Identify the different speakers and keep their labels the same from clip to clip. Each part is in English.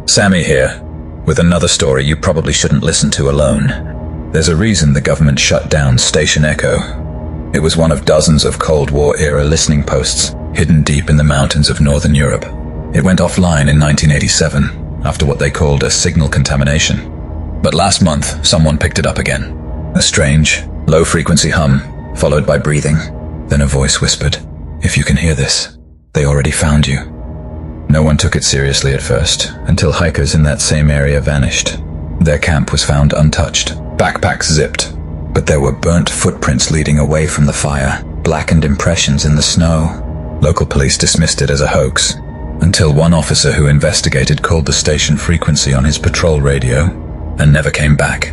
Speaker 1: Sammy here, with another story you probably shouldn't listen to alone. There's a reason the government shut down Station Echo. It was one of dozens of Cold War-era listening posts hidden deep in the mountains of Northern Europe. It went offline in 1987, after what they called a signal contamination. But last month, someone picked it up again. A strange, low-frequency hum, followed by breathing. Then a voice whispered, "If you can hear this, they already found you." No one took it seriously at first, until hikers in that same area vanished. Their camp was found untouched, backpacks zipped, but there were burnt footprints leading away from the fire, blackened impressions in the snow. Local police dismissed it as a hoax, until one officer who investigated called the station frequency on his patrol radio and never came back.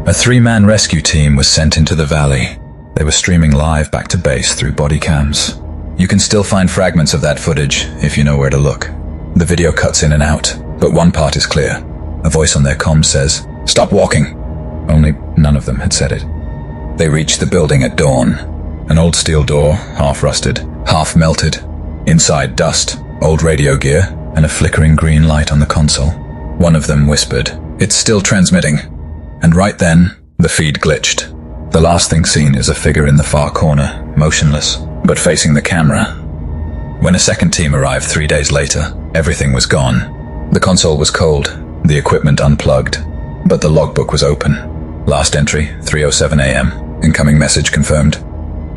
Speaker 1: A 3-man rescue team was sent into the valley. They were streaming live back to base through body cams. You can still find fragments of that footage if you know where to look. The video cuts in and out, but one part is clear. A voice on their comm says, "Stop walking." Only none of them had said it. They reached the building at dawn. An old steel door, half rusted, half melted. Inside, dust, old radio gear, and a flickering green light on the console. One of them whispered, "It's still transmitting." And right then, the feed glitched. The last thing seen is a figure in the far corner, motionless, but facing the camera. When a second team arrived 3 days later, everything was gone. The console was cold, the equipment unplugged, but the logbook was open. Last entry, 3:07 a.m., incoming message confirmed.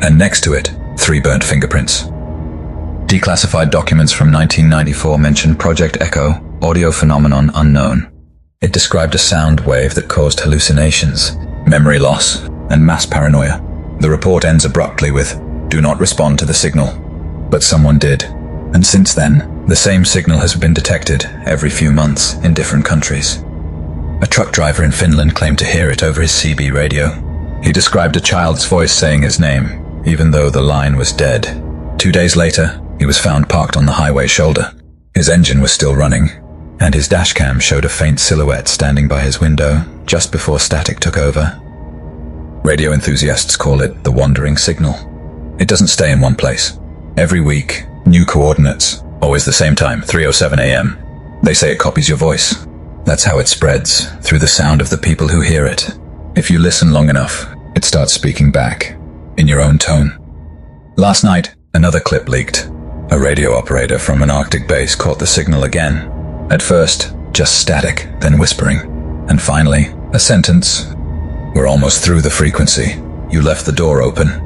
Speaker 1: And next to it, 3 burnt fingerprints. Declassified documents from 1994 mentioned Project Echo, audio phenomenon unknown. It described a sound wave that caused hallucinations, memory loss, and mass paranoia. The report ends abruptly with, "Do not respond to the signal." But someone did. And since then, the same signal has been detected every few months in different countries. A truck driver in Finland claimed to hear it over his CB radio. He described a child's voice saying his name, even though the line was dead. 2 days later, he was found parked on the highway shoulder. His engine was still running, and his dashcam showed a faint silhouette standing by his window just before static took over. Radio enthusiasts call it the wandering signal. It doesn't stay in one place. Every week, new coordinates, always the same time, 3:07 a.m. They say it copies your voice. That's how it spreads, through the sound of the people who hear it. If you listen long enough, it starts speaking back, in your own tone. Last night, another clip leaked. A radio operator from an Arctic base caught the signal again. At first, just static, then whispering. And finally, a sentence. "We're almost through the frequency. You left the door open."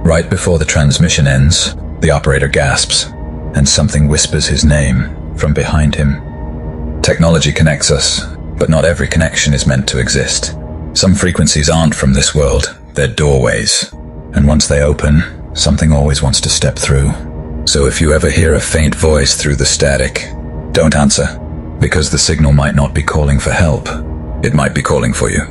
Speaker 1: Right before the transmission ends, the operator gasps, and something whispers his name from behind him. Technology connects us, but not every connection is meant to exist. Some frequencies aren't from this world, they're doorways. And once they open, something always wants to step through. So if you ever hear a faint voice through the static, don't answer, because the signal might not be calling for help. It might be calling for you.